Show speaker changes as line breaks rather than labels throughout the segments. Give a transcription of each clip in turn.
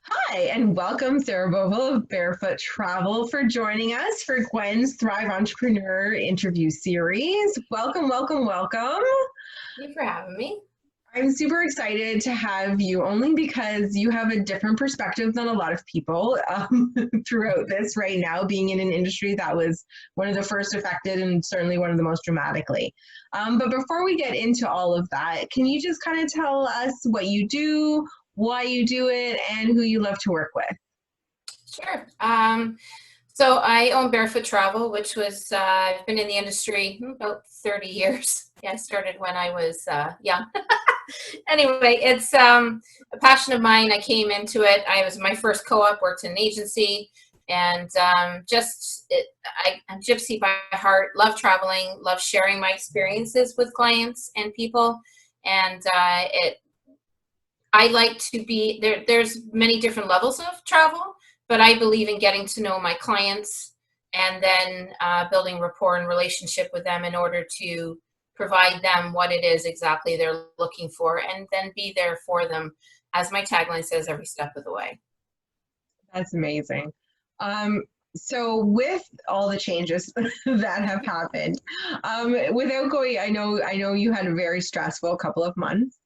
Hi, and welcome Sarah Boville of Barefoot Travel for joining us for Gwen's Thrive Entrepreneur interview series. Welcome, welcome, welcome.
Thank you for having me.
I'm super excited to have you only because you have a different perspective than a lot of people throughout this right now, being in an industry that was one of the first affected and certainly one of the most dramatically. But before we get into all of that, can you just kind of tell us what you do, why you do it, and who you love to work with?
Sure. So I own Barefoot Travel, which was I've been in the industry about 30 years. Yeah, I started when I was young. Anyway, it's a passion of mine. I came into it. I was my first co-op, worked in an agency, and I'm gypsy by heart. Love traveling, love sharing my experiences with clients and people, and I like to be there. There's many different levels of travel, but I believe in getting to know my clients and then building rapport and relationship with them in order to provide them what it is exactly they're looking for and then be there for them, as my tagline says, every step of the way.
That's amazing. Um, so with all the changes that have happened, without going, I know you had a very stressful couple of months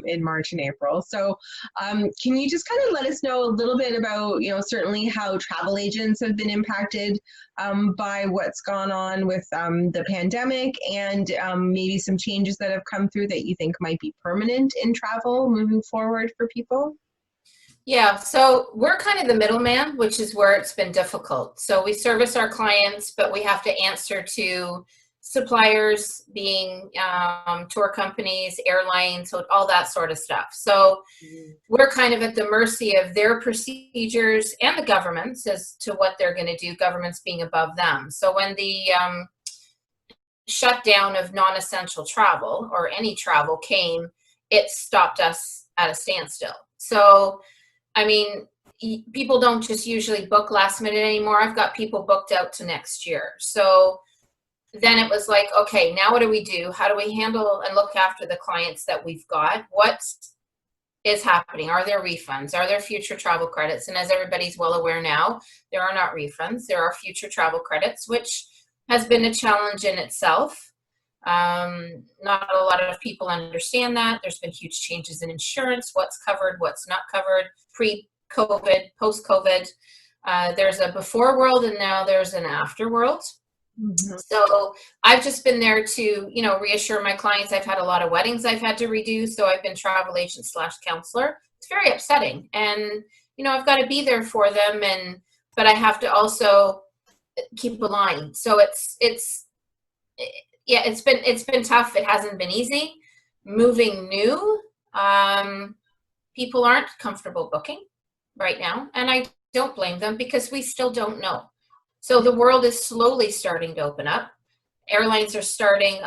in March and April. So can you just kind of let us know a little bit about, certainly how travel agents have been impacted by what's gone on with the pandemic and maybe some changes that have come through that you think might be permanent in travel moving forward for people?
Yeah, so we're kind of the middleman, which is where it's been difficult. So we service our clients, but we have to answer to suppliers, being tour companies, airlines, so all that sort of stuff. So we're kind of at the mercy of their procedures and the governments as to what they're going to do, governments being above them. So when the shutdown of non-essential travel or any travel came, it stopped us at a standstill. So I mean, people don't just usually book last minute anymore. I've got people booked out to next year. So then it was like, okay, now what do we do? How do we handle and look after the clients that we've got? What is happening? Are there refunds? Are there future travel credits? And as everybody's well aware now, there are not refunds. There are future travel credits, which has been a challenge in itself. Not a lot of people understand that. There's been huge changes in insurance, what's covered, what's not covered, pre-COVID, post-COVID. There's a before world and now there's an after world.
Mm-hmm.
So I've just been there to, reassure my clients. I've had a lot of weddings I've had to redo. So I've been travel agent / counselor. It's very upsetting. And, I've got to be there for them. But I have to also keep a line. So yeah, it's been tough. It hasn't been easy. Moving new, people aren't comfortable booking right now, and I don't blame them because we still don't know. So the world is slowly starting to open up. Airlines are starting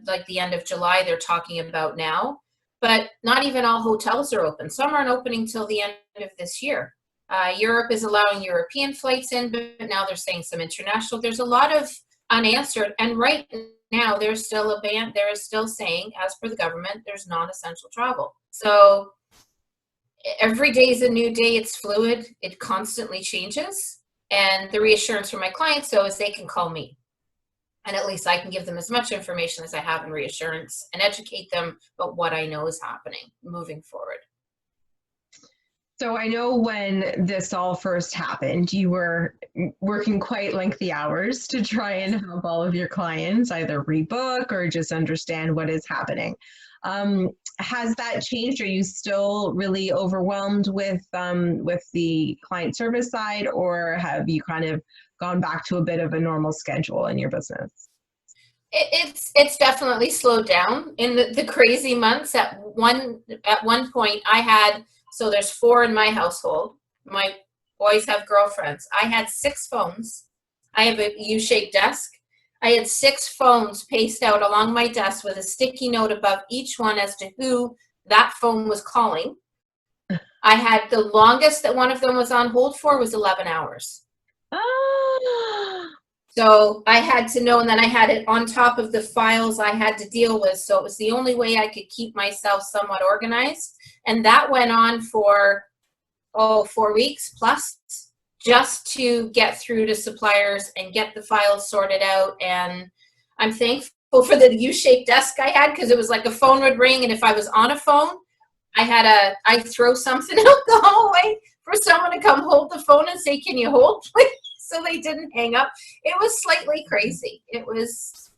like the end of July. They're talking about now, but not even all hotels are open. Some aren't opening till the end of this year. Europe is allowing European flights in, but now they're saying some international. There's a lot of unanswered, and right now there's still a ban. There is still saying, as per the government, there's non-essential travel. So every day is a new day. It's fluid. It constantly changes. And the reassurance from my clients, though, is they can call me. And at least I can give them as much information as I have in reassurance and educate them about what I know is happening moving forward.
So I know when this all first happened, you were working quite lengthy hours to try and help all of your clients either rebook or just understand what is happening. Has that changed? Are you still really overwhelmed with the client service side, or have you kind of gone back to a bit of a normal schedule in your business?
It's definitely slowed down in the crazy months. At one point, I had, so there's 4 in my household. My boys have girlfriends. I had 6 phones. I have a U-shaped desk. I had 6 phones paced out along my desk with a sticky note above each one as to who that phone was calling. I had the longest that one of them was on hold for was 11 hours.
Ah,
So I had to know, and then I had it on top of the files I had to deal with. So it was the only way I could keep myself somewhat organized. And that went on for 4 weeks plus, just to get through to suppliers and get the files sorted out. And I'm thankful for the U-shaped desk I had, because it was like a phone would ring, and if I was on a phone, I'd throw something out the hallway for someone to come hold the phone and say, "Can you hold, please?" So they didn't hang up. It was slightly crazy. It was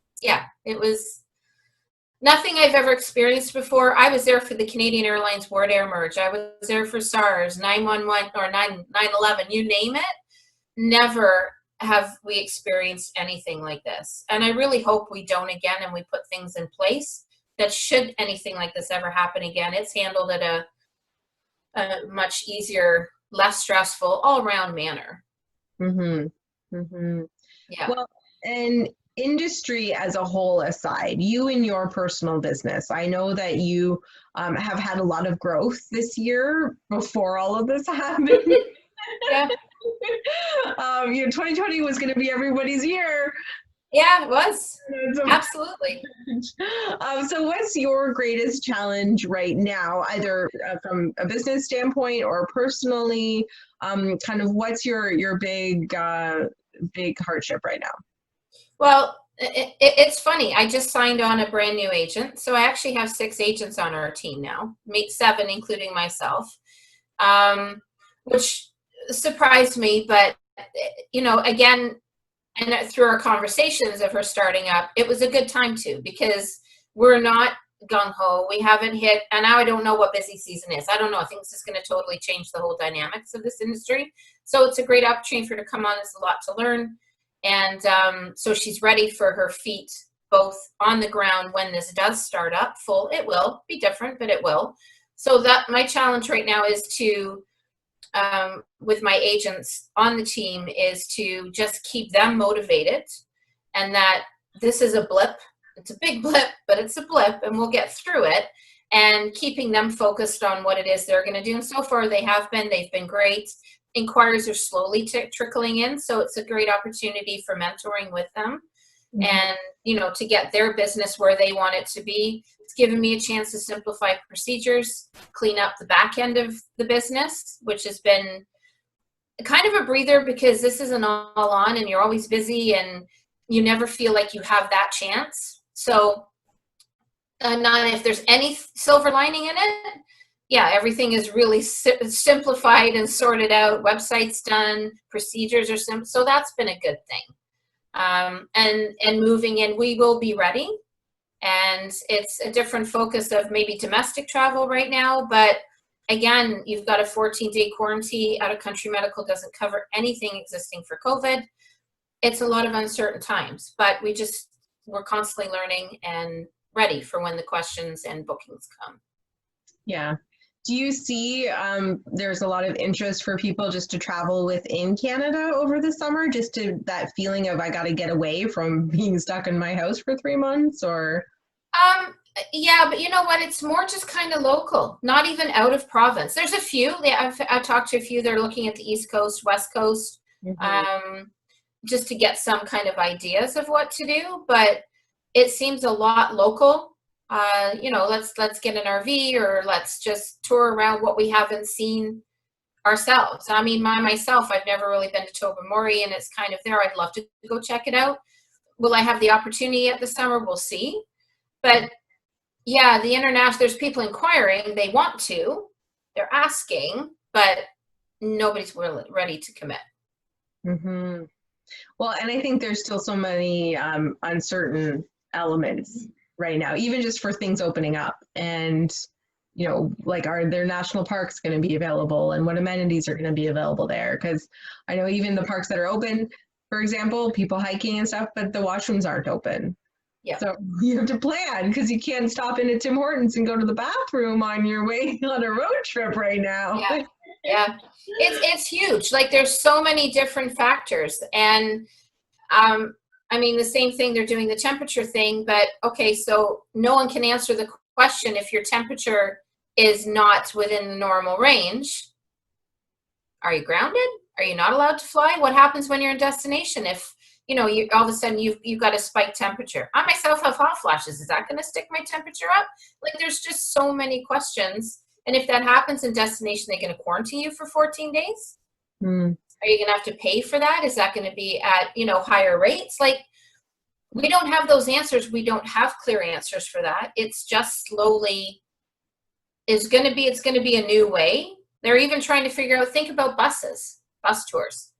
nothing I've ever experienced before. I was there for the Canadian Airlines Ward Air merge. I was there for SARS, 911, or 9/11, you name it. Never have we experienced anything like this. And I really hope we don't again, and we put things in place that should anything like this ever happen again, it's handled at a much easier, less stressful, all-around manner.
Mm-hmm. Mm-hmm.
Yeah.
Well, and industry as a whole aside, you in your personal business, I know that you have had a lot of growth this year before all of this happened.
Yeah.
2020 was going to be everybody's year.
Yeah, it was. Absolutely.
So what's your greatest challenge right now, either from a business standpoint or personally? Kind of what's your big hardship right now?
Well, it's funny. I just signed on a brand new agent. So I actually have 6 agents on our team now, 7, including myself, which surprised me. But, again, and through our conversations of her starting up, it was a good time too, because we're not gung-ho. We haven't hit, and now I don't know what busy season is. I don't know. I think this is going to totally change the whole dynamics of this industry. So it's a great opportunity for her to come on. There's a lot to learn. And so she's ready for her feet, both on the ground when this does start up full. It will be different, but it will. So that my challenge right now is to, with my agents on the team, is to just keep them motivated, and that this is a blip. It's a big blip, but it's a blip, and we'll get through it, and keeping them focused on what it is they're going to do. And so far they've been great. Inquiries are slowly trickling in, so it's a great opportunity for mentoring with them. Mm-hmm. And to get their business where they want it to be. It's given me a chance to simplify procedures, clean up the back end of the business, which has been kind of a breather, because this is an all on, and you're always busy, and you never feel like you have that chance. So not if there's any silver lining in it. Yeah, everything is really simplified and sorted out. Website's done, procedures are simple. So that's been a good thing. And moving in, we will be ready. And it's a different focus of maybe domestic travel right now. But again, you've got a 14-day quarantine. Out of country medical doesn't cover anything existing for COVID. It's a lot of uncertain times, but we're constantly learning and ready for when the questions and bookings come.
Yeah. Do you see there's a lot of interest for people just to travel within Canada over the summer, just to that feeling of I got to get away from being stuck in my house for 3 months, or?
Yeah, but you know what? It's more just kind of local, not even out of province. There's a few. I've talked to a few. They're looking at the East Coast, West Coast, just to get some kind of ideas of what to do. But it seems a lot local. Let's get an RV, or let's just tour around what we haven't seen ourselves. I mean, myself, I've never really been to Tobermory, and it's kind of there. I'd love to go check it out. Will I have the opportunity at the summer? We'll see. But yeah, the international, there's people inquiring. They want to, they're asking, but nobody's really ready to commit.
Mm-hmm. Well, and I think there's still so many uncertain elements right now, even just for things opening up, and like are there national parks going to be available, and what amenities are going to be available there? Because I know even the parks that are open, for example, people hiking and stuff, but the washrooms aren't open. Yeah. So you have to plan, because you can't stop in at Tim Hortons and go to the bathroom on your way on a road trip right now.
Yeah. Yeah. It's huge. Like there's so many different factors, and I mean, the same thing, they're doing the temperature thing, but okay, so no one can answer the question if your temperature is not within the normal range. Are you grounded? Are you not allowed to fly? What happens when you're in destination if, you all of a sudden you've got a spiked temperature? I myself have hot flashes. Is that going to stick my temperature up? Like there's just so many questions And if that happens in destination, they're going to quarantine you for 14 days.
Mm.
Are you going to have to pay for that? Is that going to be at, higher rates? Like, we don't have those answers. We don't have clear answers for that. It's just slowly it's going to be a new way. They're even trying to figure out, think about bus tours.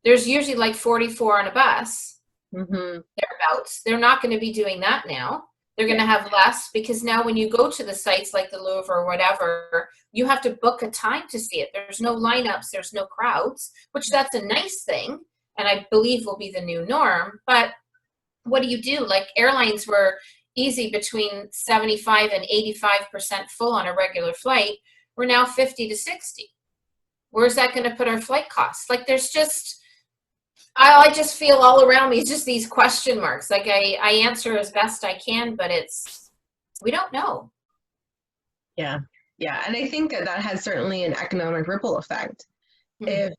There's usually like 44 on a bus, thereabouts. They're not going to be doing that now. They're going to have less, because now when you go to the sites like the Louvre or whatever, you have to book a time to see it. There's no lineups, there's no crowds, which that's a nice thing, and I believe will be the new norm. But what do you do? Like, airlines were easy between 75 and 85% full on a regular flight. We're now 50 to 60. Where's that going to put our flight costs? Like, there's just, I just feel all around me just these question marks. Like, I answer as best I can, but we don't know.
Yeah. Yeah. And I think that has certainly an economic ripple effect. If,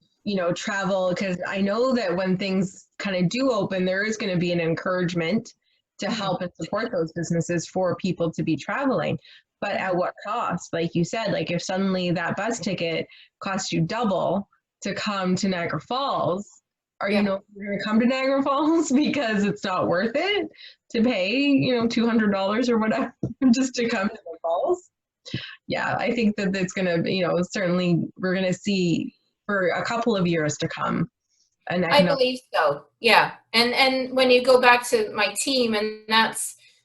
travel, because I know that when things kind of do open, there is going to be an encouragement to help and support those businesses for people to be traveling. But at what cost? Like you said, like if suddenly that bus ticket costs you double to come to Niagara Falls, are you no longer going to come to Niagara Falls because it's not worth it to pay, $200 or whatever just to come to the falls? Yeah, I think that it's going to, certainly we're going to see for a couple of years to come.
I believe so. Yeah. And when you go back to my team, and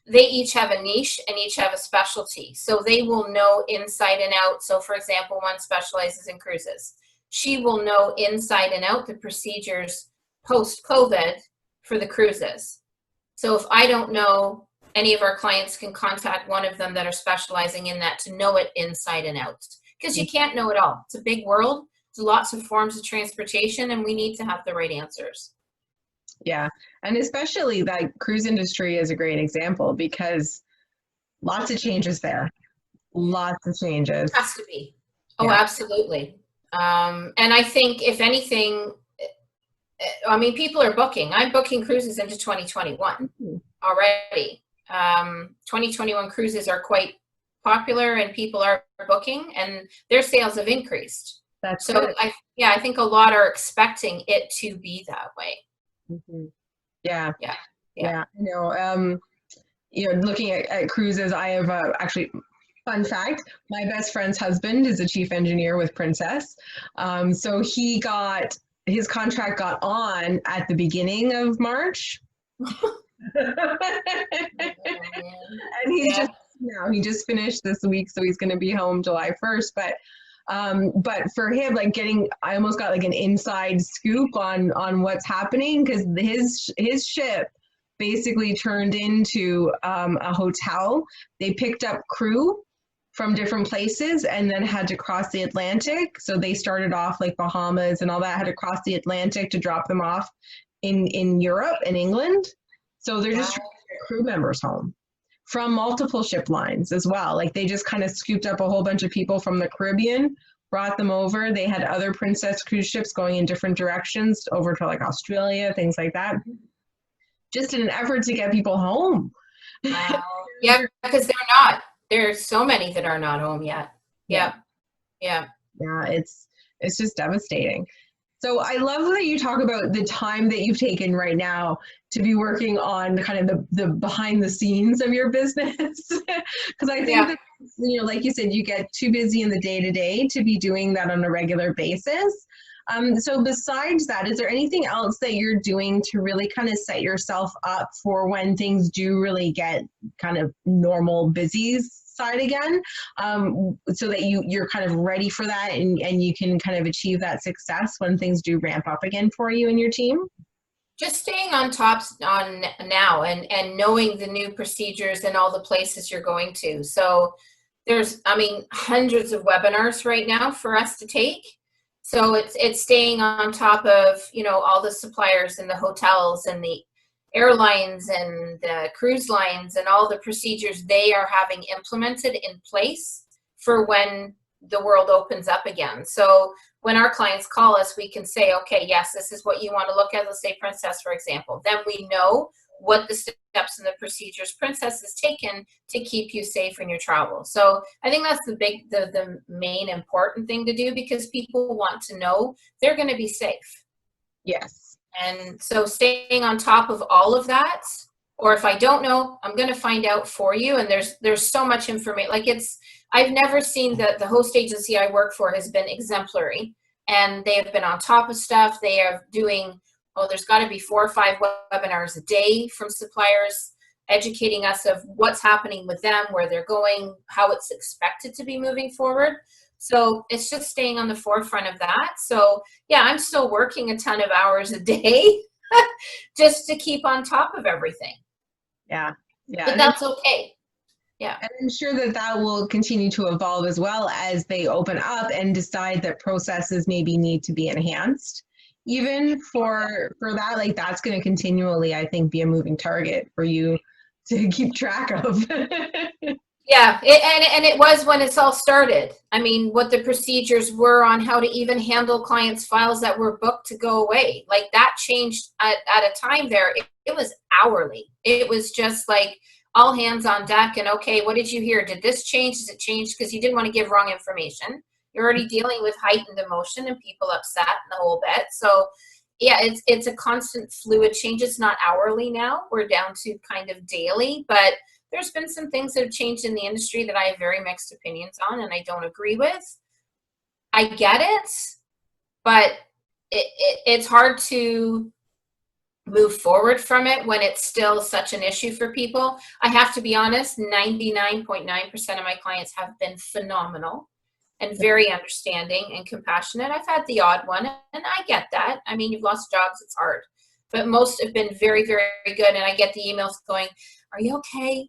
they each have a niche and each have a specialty. So they will know inside and out. So for example, one specializes in cruises. She will know inside and out the procedures post-COVID for the cruises. So if I don't know, any of our clients can contact one of them that are specializing in that to know it inside and out. Because you can't know it all. It's a big world. There's lots of forms of transportation, and we need to have the right answers.
Yeah, and especially that cruise industry is a great example, because lots of changes there. Lots of changes.
It has to be. Oh, yeah. Absolutely. And I think, if anything, people are booking. I'm booking cruises into 2021 already. 2021 cruises are quite popular, and people are booking, and their sales have increased.
That's
so
good.
I think a lot are expecting it to be that way.
Yeah. Looking at cruises, I have actually, fun fact, my best friend's husband is a chief engineer with Princess. So his contract got on at the beginning of March. And he just finished this week, so he's going to be home July 1st. But for him, like I almost got like an inside scoop on what's happening, because his ship basically turned into a hotel. They picked up crew from different places and then had to cross the Atlantic. So they started off like Bahamas and all that, had to cross the Atlantic to drop them off in Europe and England. So they're just trying to get crew members home from multiple ship lines as well. Like, they just kind of scooped up a whole bunch of people from the Caribbean, brought them over. They had other Princess cruise ships going in different directions over to like Australia, things like that, just in an effort to get people home.
Wow. Yeah, because there's so many that are not home yet. Yeah.
It's just devastating. So I love that you talk about the time that you've taken right now to be working on kind of the behind the scenes of your business. Because I think that, like you said, you get too busy in the day-to-day to be doing that on a regular basis. So besides that, is there anything else that you're doing to really kind of set yourself up for when things do really get kind of normal busy side again, so that you're kind of ready for that and you can kind of achieve that success when things do ramp up again for you and your team?
Just staying on top on now and knowing the new procedures and all the places you're going to. So there's, hundreds of webinars right now for us to take. So it's staying on top of, all the suppliers and the hotels and the airlines and the cruise lines and all the procedures they are having implemented in place for when the world opens up again. So when our clients call us, we can say, okay, yes, this is what you want to look at. Let's say Princess, for example. Then we know what the steps and the procedures Princess has taken to keep you safe in your travel. So I think that's the main important thing to do, because people want to know they're going to be safe.
Yes.
And so staying on top of all of that, or if I don't know, I'm going to find out for you. And there's so much information. Like, I've never seen that the host agency I work for has been exemplary, and they have been on top of stuff. They are doing, there's got to be 4 or 5 webinars a day from suppliers educating us of what's happening with them, where they're going, how it's expected to be moving forward. So it's just staying on the forefront of that. So yeah, I'm still working a ton of hours a day just to keep on top of everything.
Yeah. Yeah.
But that's okay. Yeah.
And I'm sure that that will continue to evolve as well as they open up and decide that processes maybe need to be enhanced. Even for that, like, that's going to continually, I think, be a moving target for you to keep track of.
Yeah, and it was when it's all started. I mean, what the procedures were on how to even handle clients' files that were booked to go away. Like, that changed at a time there. It was hourly. It was just like all hands on deck. And okay, what did you hear? Did this change? Does it change? Because you didn't want to give wrong information. You're already dealing with heightened emotion and people upset and the whole bit. So yeah, it's a constant fluid change. It's not hourly now. We're down to kind of daily, but there's been some things that have changed in the industry that I have very mixed opinions on and I don't agree with. I get it, but it's hard to move forward from it when it's still such an issue for people. I have to be honest, 99.9% of my clients have been phenomenal and very understanding and compassionate. I've had the odd one, and I get that. I mean, you've lost jobs, it's hard. But most have been very, very good, and I get the emails going, are you okay?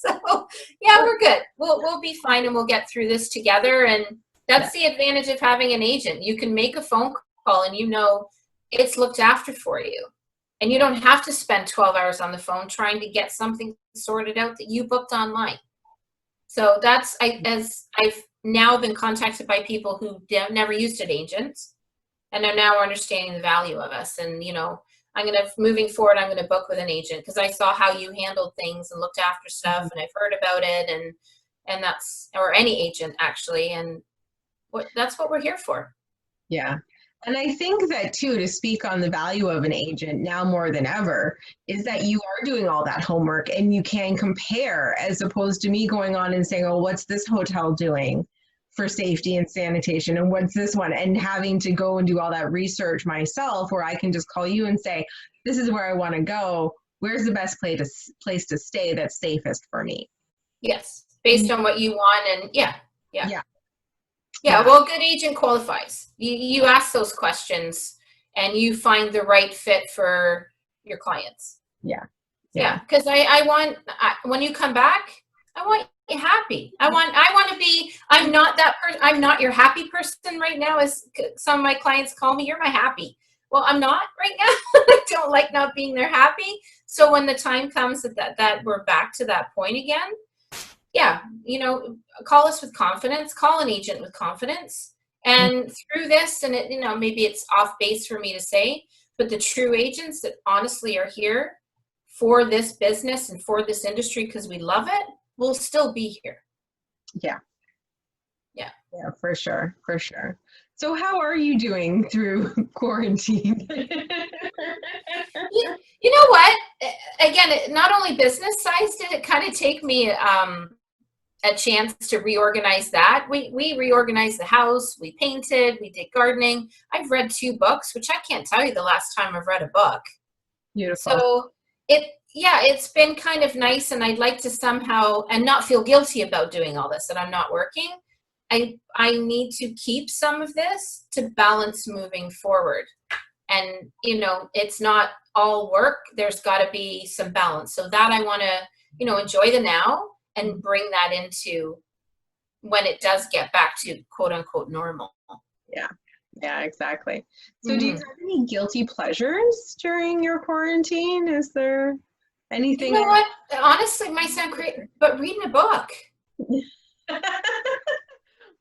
So, yeah, we're good. We'll be fine, and we'll get through this together, and that's the advantage of having an agent. You can make a phone call, and you know it's looked after for you. And you don't have to spend 12 hours on the phone trying to get something sorted out that you booked online. So that's, as I've now been contacted by people who never used an agent and are now understanding the value of us. And, you know, moving forward, I'm going to book with an agent because I saw how you handled things and looked after stuff, and I've heard about it, and that's, or any agent actually. And that's what we're here for.
Yeah. And I think that too, to speak on the value of an agent now more than ever, is that you are doing all that homework and you can compare, as opposed to me going on and saying, oh, what's this hotel doing for safety and sanitation? And what's this one? And having to go and do all that research myself, where I can just call you and say, this is where I want to go. Where's the best place to stay that's safest for me?
Yes. Based on what you want. And yeah. Well, a good agent qualifies. You ask those questions and you find the right fit for your clients.
Yeah.
Because when you come back, I want you happy. I want to be, I'm not that person. I'm not your happy person right now, as some of my clients call me. You're my happy. Well, I'm not right now. I don't like not being there happy. So when the time comes that we're back to that point again, yeah, you know, call us with confidence, call an agent with confidence. And through this, and maybe it's off base for me to say, but the true agents that honestly are here for this business and for this industry because we love it, will still be here. Yeah,
for sure. So how are you doing through quarantine?
You know what? Again, not only business size did it kind of take me a chance to reorganize that. We reorganized the house, we painted, we did gardening. I've read 2 books, which I can't tell you the last time I've read a book.
Beautiful.
So it's been kind of nice, and I'd like to somehow, and not feel guilty about doing all this, that I'm not working. I need to keep some of this to balance moving forward. And, it's not all work. There's got to be some balance. So that I want to, enjoy the now and bring that into when it does get back to quote unquote normal.
Yeah, exactly. So do you have any guilty pleasures during your quarantine? Is there anything?
You know what? Honestly, it might sound great, but reading a book.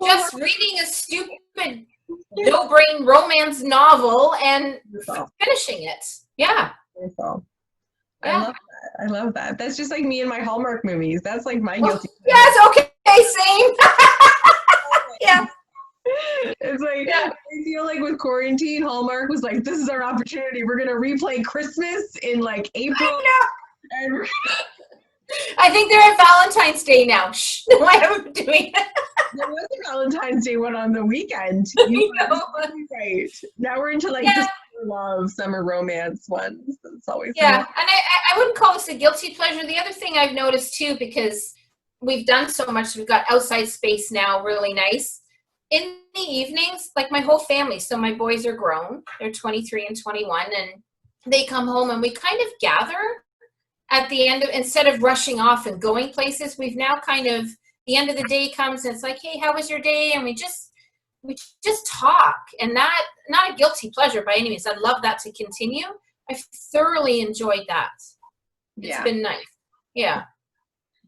Just reading a stupid no-brain romance novel and finishing it. Yeah.
Wonderful.
Yeah.
I love I love that. That's just like me and my Hallmark movies. That's like my
Well,
guilty
yes, okay, same. Yeah,
It's like,
yeah,
I feel like with quarantine, Hallmark was like, this is our opportunity. We're going to replay Christmas in like
I
April.
know.
And
I think they're at Valentine's Day now. Shh, no, I haven't been doing it.
there was a Valentine's Day one on the weekend. You
I
are
know.
absolutely right. Now we're into like the
Yeah,
summer love, summer romance ones. It's always
yeah,
been
and I wouldn't call this a guilty pleasure. The other thing I've noticed too, because we've done so much, we've got outside space now, really nice. In the evenings, like my whole family, so my boys are grown, they're 23 and 21, and they come home and we kind of gather at the end of, instead of rushing off and going places, we've now kind of, the end of the day comes and it's like, hey, how was your day? And we just talk, and that, not a guilty pleasure by any means. I'd love that to continue. I thoroughly enjoyed that. It's
yeah.
been nice. Yeah.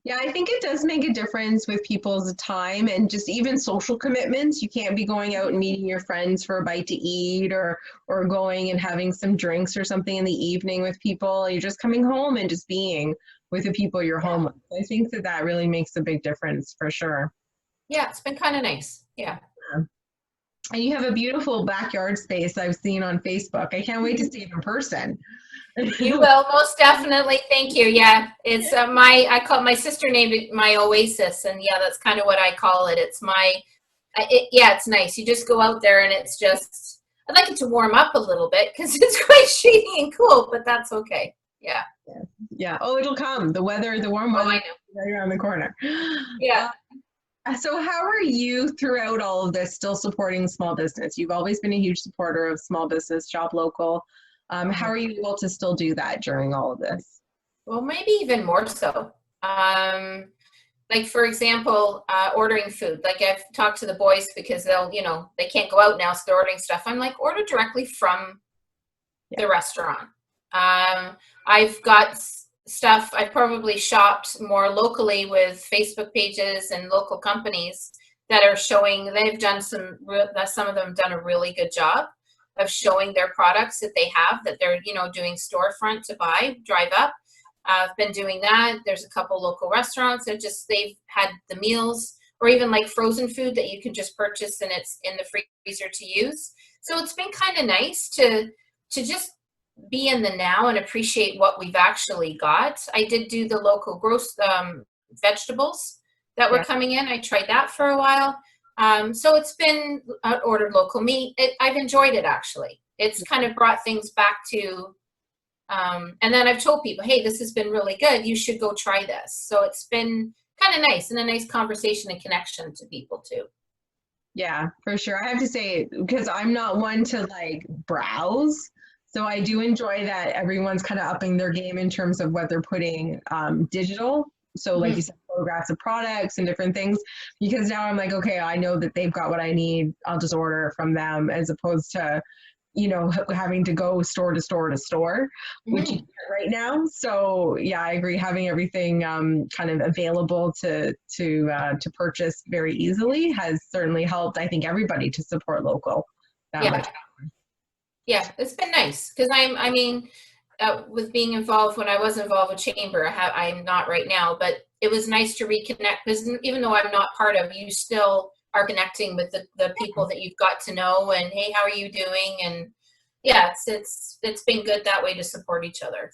Yeah, I think it does make a difference with people's time and just even social commitments. You can't be going out and meeting your friends for a bite to eat or going and having some drinks or something in the evening with people. You're just coming home and just being with the people you're
Yeah.
home with. I think that that really makes a big difference for sure.
Yeah, it's been kind of nice. Yeah.
And you have a beautiful backyard space I've seen on Facebook. I can't wait to see it in person.
You will, most definitely. Thank you. Yeah, it's my sister named it my oasis, and yeah, that's kind of what I call it. It's yeah, it's nice. You just go out there and it's just, I'd like it to warm up a little bit because it's quite shady and cool, but that's okay. Yeah.
Yeah. Oh, it'll come. The weather, the warm
Oh,
weather
I
is
know.
right around the corner.
Yeah.
So how are you throughout all of this still supporting small business? You've always been a huge supporter of small business, shop local. How are you able to still do that during all of this?
Well, maybe even more so. Like for example, ordering food. Like I've talked to the boys because they can't go out now, so they're ordering stuff. I'm like, order directly from the restaurant. I've got stuff. I've probably shopped more locally with Facebook pages and local companies that are showing. They've done some of them have done a really good job of showing their products that they have, that they're doing storefront to buy, drive up. I've been doing that. There's a couple local restaurants that they've had the meals, or even like frozen food that you can just purchase and it's in the freezer to use. So it's been kind of nice to just be in the now and appreciate what we've actually got. I did do the local vegetables that were coming in. I tried that for a while. So it's been ordered local meat. I've enjoyed it, actually. It's kind of brought things back to, and then I've told people, hey, this has been really good. You should go try this. So it's been kind of nice and a nice conversation and connection to people too.
Yeah, for sure. I have to say, because I'm not one to like browse. So I do enjoy that everyone's kind of upping their game in terms of what they're putting digital. So like you said, photographs of products and different things, because now I'm like, okay, I know that they've got what I need. I'll just order from them, as opposed to, having to go store to store to store, which you can't right now. So yeah, I agree. Having everything kind of available to purchase very easily has certainly helped, I think, everybody to support local that much.
Yeah, it's been nice because with being involved, when I was involved with Chamber, I'm not right now, but it was nice to reconnect because even though I'm not part of, you still are connecting with the people that you've got to know, and hey, how are you doing? And yeah, it's been good that way to support each other.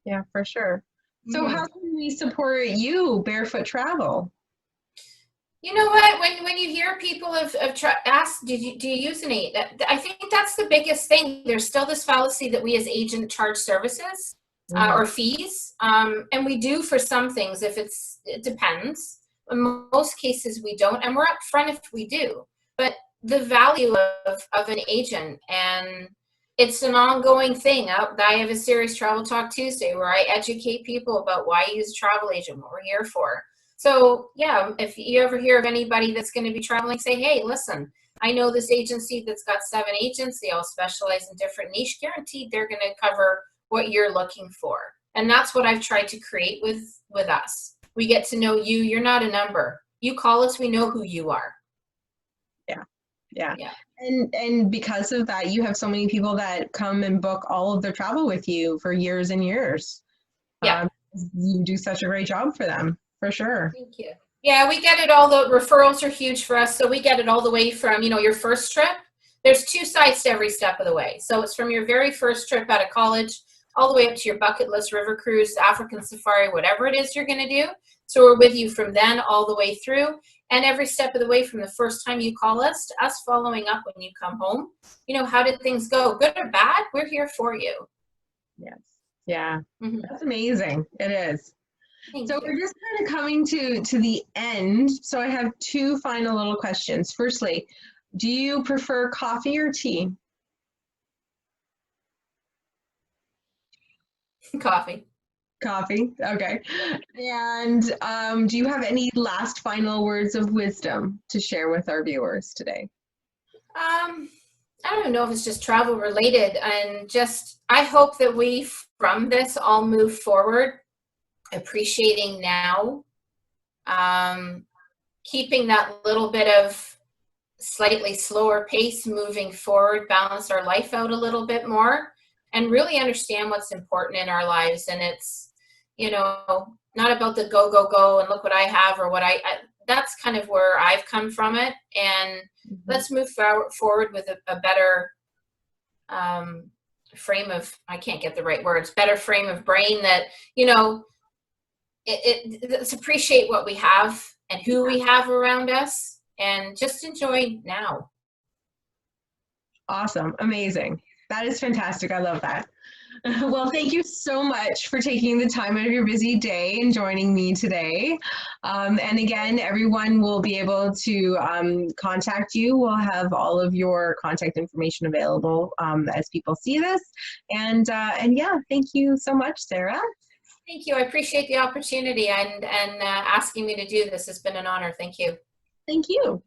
Yeah, for sure. So how can we support you, Barefoot Travel?
You know what? When you hear people have asked, do you use an agent? I think that's the biggest thing. There's still this fallacy that we as agent charge services or fees, and we do for some things. If it depends. In most cases, we don't, and we're upfront if we do. But the value of an agent, and it's an ongoing thing. I have a Serious Travel Talk Tuesday where I educate people about why you use a travel agent, what we're here for. So yeah, if you ever hear of anybody that's going to be traveling, say, hey, listen, I know this agency that's got 7 agents. They all specialize in different niche. Guaranteed they're going to cover what you're looking for. And that's what I've tried to create with us. We get to know you. You're not a number. You call us, we know who you are.
Yeah. And because of that, you have so many people that come and book all of their travel with you for years and years.
Yeah.
You do such a great job for them, for sure.
Thank you. Yeah, we get it all. The referrals are huge for us. So we get it all the way from, your first trip. There's 2 sides to every step of the way. So it's from your very first trip out of college all the way up to your bucket list river cruise, African safari, whatever it is you're going to do. So we're with you from then all the way through. And every step of the way from the first time you call us to us following up when you come home. How did things go? Good or bad? We're here for you.
Yes. Yeah.
Mm-hmm.
That's amazing. It is.
Thank
So
you.
we're just kind of coming to the end. So I have 2 final little questions. Firstly, do you prefer coffee or tea?
Coffee.
Coffee. Okay. And do you have any last final words of wisdom to share with our viewers today?
I don't even know if it's just travel related, and just I hope that we from this all move forward appreciating now, keeping that little bit of slightly slower pace moving forward, balance our life out a little bit more, and really understand what's important in our lives. And it's, not about the go, go, go, and look what I have or what I that's kind of where I've come from it. And let's move forward with a better frame of, I can't get the right words, better frame of brain that, let's appreciate what we have and who we have around us and just enjoy now.
Awesome. Amazing. That is fantastic. I love that. Well, thank you so much for taking the time out of your busy day and joining me today. And again, everyone will be able to contact you. We'll have all of your contact information available as people see this. And yeah, thank you so much, Sarah.
Thank you. I appreciate the opportunity and asking me to do this. It's been an honor. Thank you.
Thank you.